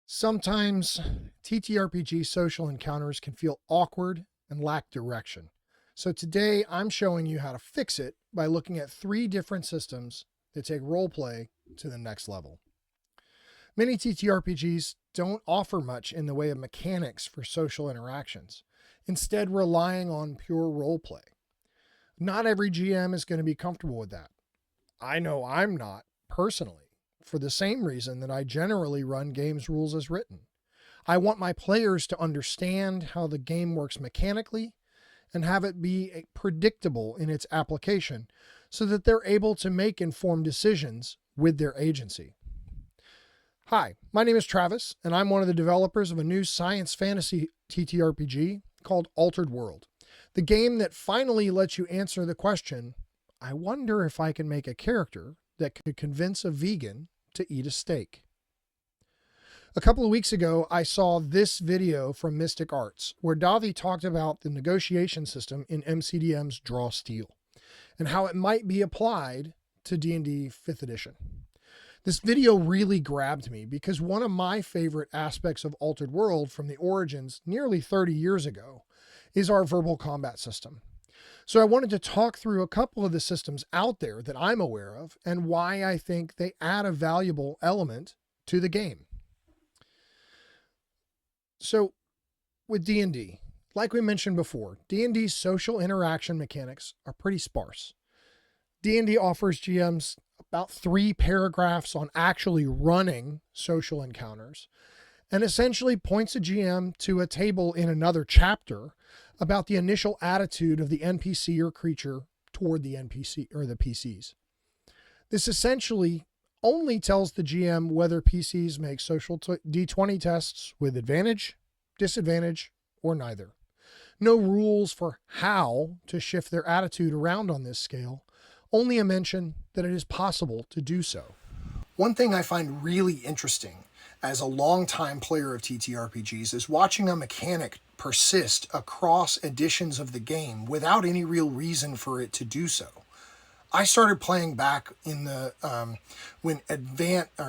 Sometimes TTRPG social encounters can feel awkward and lack direction. So today I'm showing you how to fix it by looking at 3 different systems that take roleplay to the next level. Many TTRPGs don't offer much in the way of mechanics for social interactions, instead relying on pure roleplay. Not every GM is going to be comfortable with that. I know I'm not, personally, for the same reason that I generally run games rules as written. I want my players to understand how the game works mechanically and have it be predictable in its application so that they're able to make informed decisions with their agency. Hi, my name is Travis, and I'm one of the developers of a new science fantasy TTRPG called Altered World, the game that finally lets you answer the question, I wonder if I can make a character that could convince a vegan to eat a steak. A couple of weeks ago, I saw this video from Mystic Arts, where Davi talked about the negotiation system in MCDM's Draw Steel, and how it might be applied to D&D 5th edition. This video really grabbed me because one of my favorite aspects of Altered World from the origins nearly 30 years ago is our verbal combat system. So I wanted to talk through a couple of the systems out there that I'm aware of and why I think they add a valuable element to the game. So with D&D, like we mentioned before, D&D's social interaction mechanics are pretty sparse. D&D offers GMs about 3 paragraphs on actually running social encounters and essentially points a GM to a table in another chapter about the initial attitude of the NPC or creature toward the NPC or the PCs. This essentially only tells the GM whether PCs make social D20 tests with advantage, disadvantage, or neither. No rules for how to shift their attitude around on this scale, only a mention that it is possible to do so. One thing I find really interesting as a longtime player of TTRPGs is watching a mechanic persist across editions of the game without any real reason for it to do so. I started playing back in the when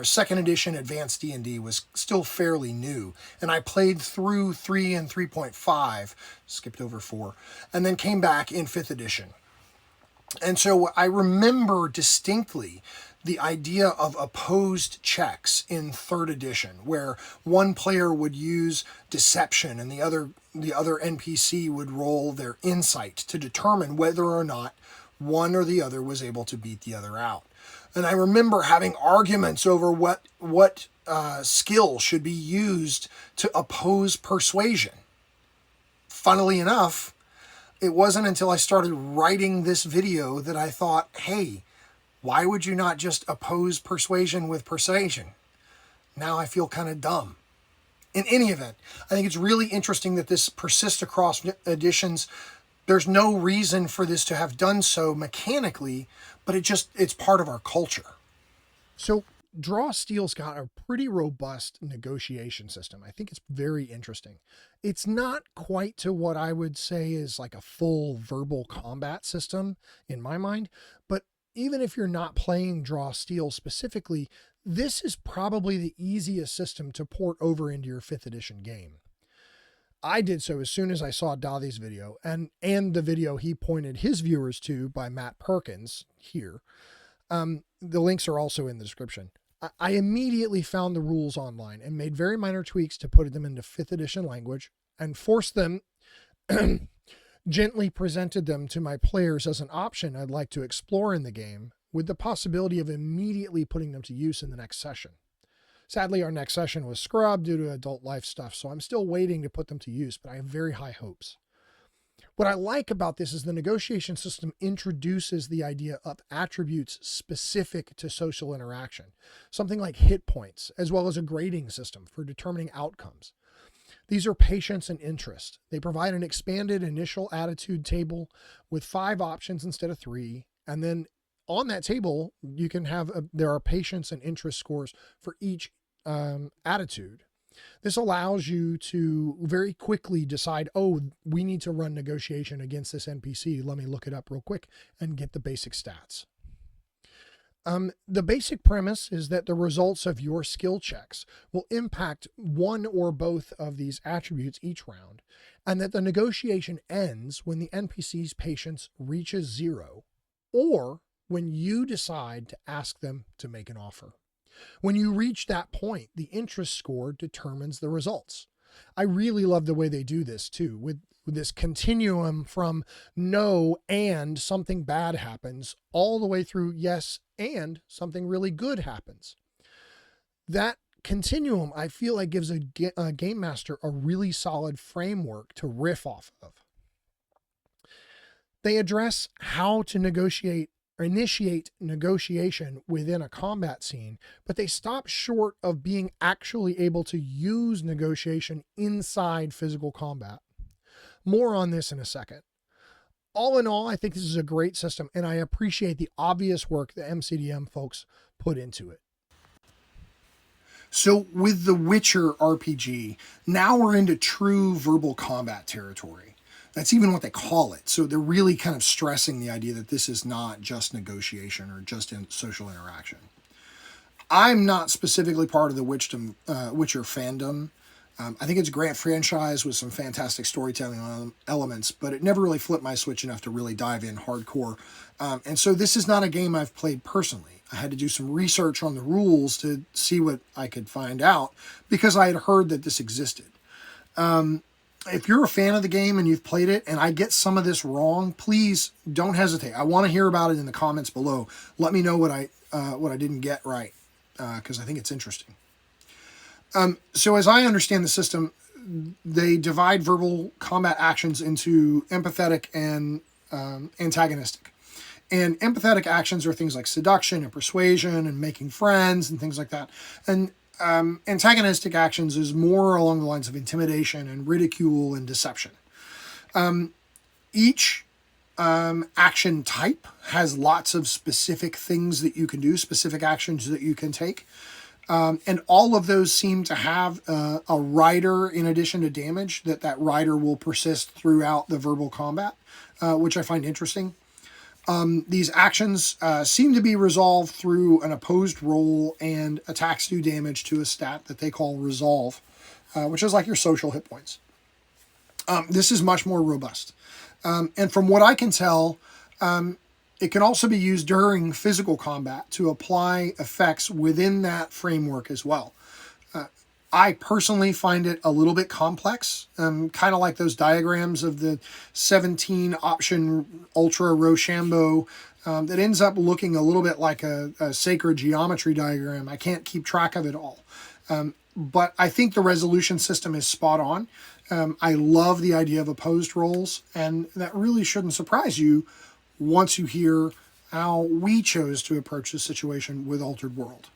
second edition Advanced D&D was still fairly new, and I played through 3 and 3.5, skipped over 4, and then came back in 5th edition. And so I remember distinctly the idea of opposed checks in 3rd edition, where one player would use deception and the other NPC would roll their insight to determine whether or not one or the other was able to beat the other out. And I remember having arguments over what skill should be used to oppose persuasion. Funnily enough, it wasn't until I started writing this video that I thought, hey, why would you not just oppose persuasion with persuasion? Now I feel kind of dumb. In any event, I think it's really interesting that this persists across editions. There's no reason for this to have done so mechanically, but it's part of our culture. So Draw Steel's got a pretty robust negotiation system. I think it's very interesting. It's not quite to what I would say is like a full verbal combat system in my mind, but even if you're not playing Draw Steel specifically, this is probably the easiest system to port over into your 5th edition game. I did so as soon as I saw Davi's video and the video he pointed his viewers to by Matt Perkins here. The links are also in the description. I immediately found the rules online and made very minor tweaks to put them into 5th edition language and forced them, gently presented them to my players as an option I'd like to explore in the game, with the possibility of immediately putting them to use in the next session. Sadly, our next session was scrubbed due to adult life stuff, so I'm still waiting to put them to use, but I have very high hopes. What I like about this is the negotiation system introduces the idea of attributes specific to social interaction, something like hit points, as well as a grading system for determining outcomes. These are patience and interest. They provide an expanded initial attitude table with 5 options instead of 3, and then on that table, you can have there are patience and interest scores for each attitude. This allows you to very quickly decide, oh, we need to run negotiation against this NPC. Let me look it up real quick and get the basic stats. The basic premise is that the results of your skill checks will impact one or both of these attributes each round, and that the negotiation ends when the NPC's patience reaches 0, or when you decide to ask them to make an offer. When you reach that point, the interest score determines the results. I really love the way they do this too, with this continuum from no and something bad happens all the way through yes and something really good happens. That continuum, I feel like, gives a game master a really solid framework to riff off of. They address how to negotiate or initiate negotiation within a combat scene, but they stop short of being actually able to use negotiation inside physical combat. More on this in a second. All in all, I think this is a great system, and I appreciate the obvious work the MCDM folks put into it. So with the Witcher RPG, now we're into true verbal combat territory. That's even what they call it. So they're really kind of stressing the idea that this is not just negotiation or just social interaction. I'm not specifically part of the Witcher fandom. I think it's a great franchise with some fantastic storytelling elements, but it never really flipped my switch enough to really dive in hardcore. And so this is not a game I've played personally. I had to do some research on the rules to see what I could find out because I had heard that this existed. If you're a fan of the game and you've played it and I get some of this wrong, please don't hesitate. I want to hear about it in the comments below. Let me know what I didn't get right, because I think it's interesting. So as I understand the system, they divide verbal combat actions into empathetic and antagonistic. And empathetic actions are things like seduction and persuasion and making friends and things like that. And antagonistic actions is more along the lines of intimidation and ridicule and deception. Each action type has lots of specific things that you can do, specific actions that you can take. And all of those seem to have a rider in addition to damage, that rider will persist throughout the verbal combat, which I find interesting. These actions seem to be resolved through an opposed roll and attacks do damage to a stat that they call resolve, which is like your social hit points. This is much more robust. And from what I can tell, it can also be used during physical combat to apply effects within that framework as well. I personally find it a little bit complex, kind of like those diagrams of the 17 option Ultra Rochambeau that ends up looking a little bit like a sacred geometry diagram. I can't keep track of it all. But I think the resolution system is spot on. I love the idea of opposed rolls, and that really shouldn't surprise you once you hear how we chose to approach the situation with Altered World.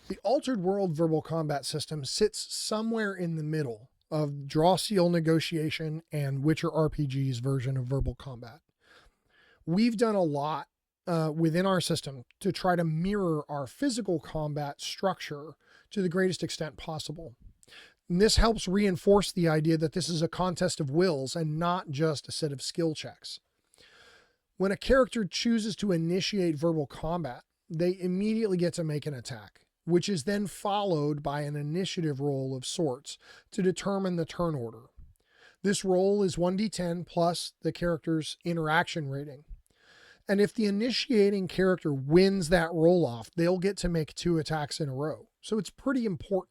The Altered World verbal combat system sits somewhere in the middle of Draw Seal Negotiation and Witcher RPG's version of verbal combat. We've done a lot within our system to try to mirror our physical combat structure to the greatest extent possible. And this helps reinforce the idea that this is a contest of wills and not just a set of skill checks. When a character chooses to initiate verbal combat, they immediately get to make an attack, which is then followed by an initiative roll of sorts to determine the turn order. This roll is 1d10 plus the character's interaction rating. And if the initiating character wins that roll off, they'll get to make 2 attacks in a row. So it's pretty important.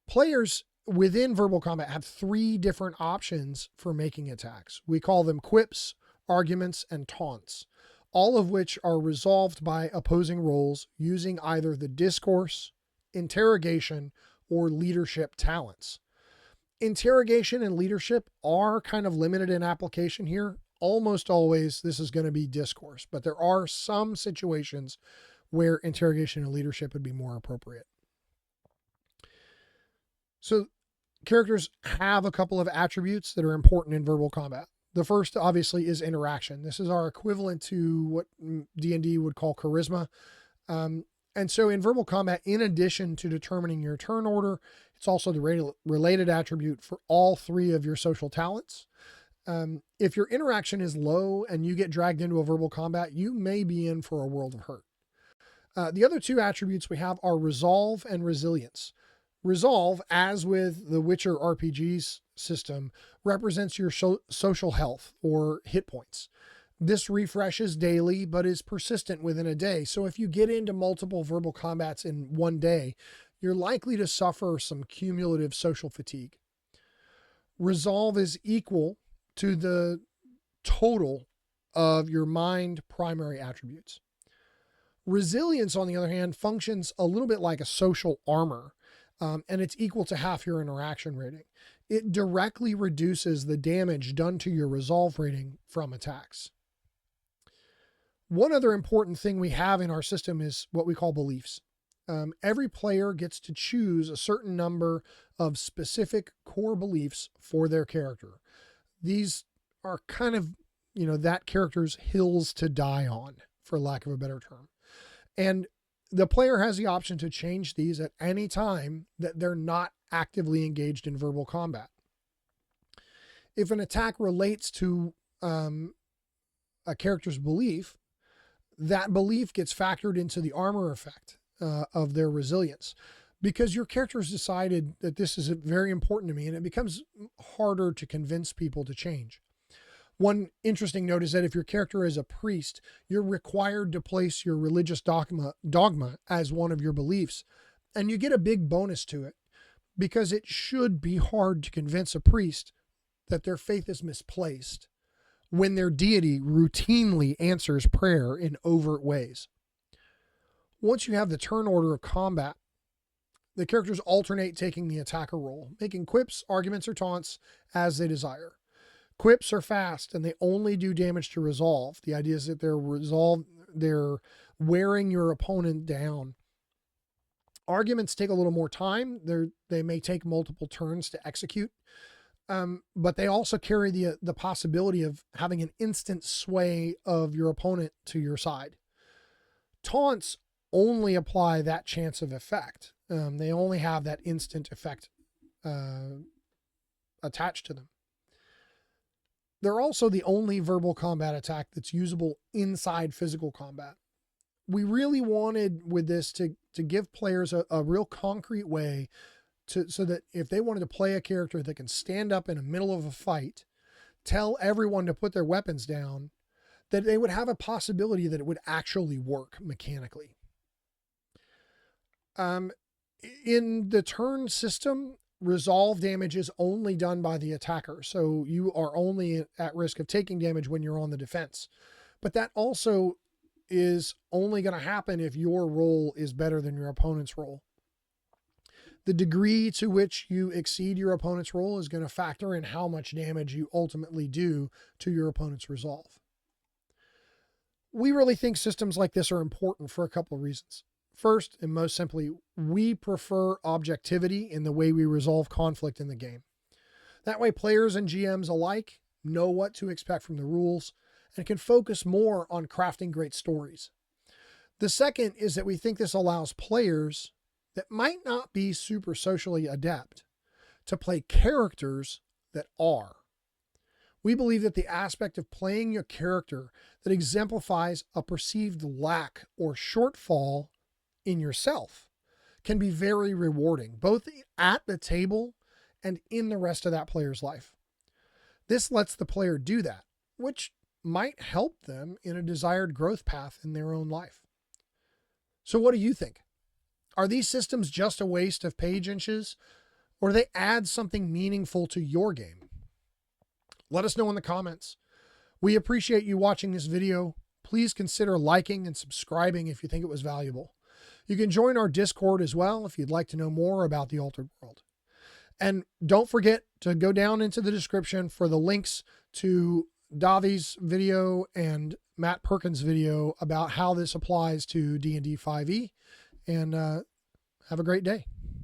Players within verbal combat have 3 different options for making attacks. We call them quips, arguments, and taunts, all of which are resolved by opposing rolls using either the discourse, interrogation, or leadership talents. Interrogation and leadership are kind of limited in application here. Almost always this is going to be discourse, but there are some situations where interrogation and leadership would be more appropriate. So characters have a couple of attributes that are important in verbal combat. The first, obviously, is interaction. This is our equivalent to what D&D would call charisma. And so in verbal combat, in addition to determining your turn order, it's also the related attribute for all 3 of your social talents. If your interaction is low and you get dragged into a verbal combat, you may be in for a world of hurt. The other two attributes we have are resolve and resilience. Resolve, as with the Witcher RPG's system, represents your social health or hit points. This refreshes daily, but is persistent within a day. So if you get into multiple verbal combats in one day, you're likely to suffer some cumulative social fatigue. Resolve is equal to the total of your mind primary attributes. Resilience, on the other hand, functions a little bit like a social armor, and it's equal to half your interaction rating. It directly reduces the damage done to your resolve rating from attacks. One other important thing we have in our system is what we call beliefs. Every player gets to choose a certain number of specific core beliefs for their character. These are kind of, that character's hills to die on, for lack of a better term. And the player has the option to change these at any time that they're not actively engaged in verbal combat. If an attack relates to a character's belief, that belief gets factored into the armor effect of their resilience, because your character has decided that this is very important to me, and it becomes harder to convince people to change. One interesting note is that if your character is a priest, you're required to place your religious dogma as one of your beliefs, and you get a big bonus to it, because it should be hard to convince a priest that their faith is misplaced when their deity routinely answers prayer in overt ways. Once you have the turn order of combat, the characters alternate taking the attacker role, making quips, arguments, or taunts as they desire. Quips are fast and they only do damage to resolve. The idea is that they're wearing your opponent down. Arguments take a little more time. They may take multiple turns to execute. But they also carry the possibility of having an instant sway of your opponent to your side. Taunts only apply that chance of effect. They only have that instant effect attached to them. They're also the only verbal combat attack that's usable inside physical combat. We really wanted with this to give players a real concrete way so that if they wanted to play a character that can stand up in the middle of a fight, tell everyone to put their weapons down, that they would have a possibility that it would actually work mechanically. In the turn system, resolve damage is only done by the attacker, so you are only at risk of taking damage when you're on the defense. But that also is only going to happen if your roll is better than your opponent's roll. The degree to which you exceed your opponent's roll is going to factor in how much damage you ultimately do to your opponent's resolve. We really think systems like this are important for a couple of reasons. First, and most simply, we prefer objectivity in the way we resolve conflict in the game. That way, players and GMs alike know what to expect from the rules and can focus more on crafting great stories. The second is that we think this allows players that might not be super socially adept to play characters that are. We believe that the aspect of playing your character that exemplifies a perceived lack or shortfall in yourself can be very rewarding, both at the table and in the rest of that player's life. This lets the player do that, which might help them in a desired growth path in their own life. So what do you think? Are these systems just a waste of page inches, or do they add something meaningful to your game? Let us know in the comments. We appreciate you watching this video. Please consider liking and subscribing if you think it was valuable. You can join our Discord as well if you'd like to know more about the Altered World. And don't forget to go down into the description for the links to Davi's video and Matt Perkins' video about how this applies to D&D 5e. And have a great day.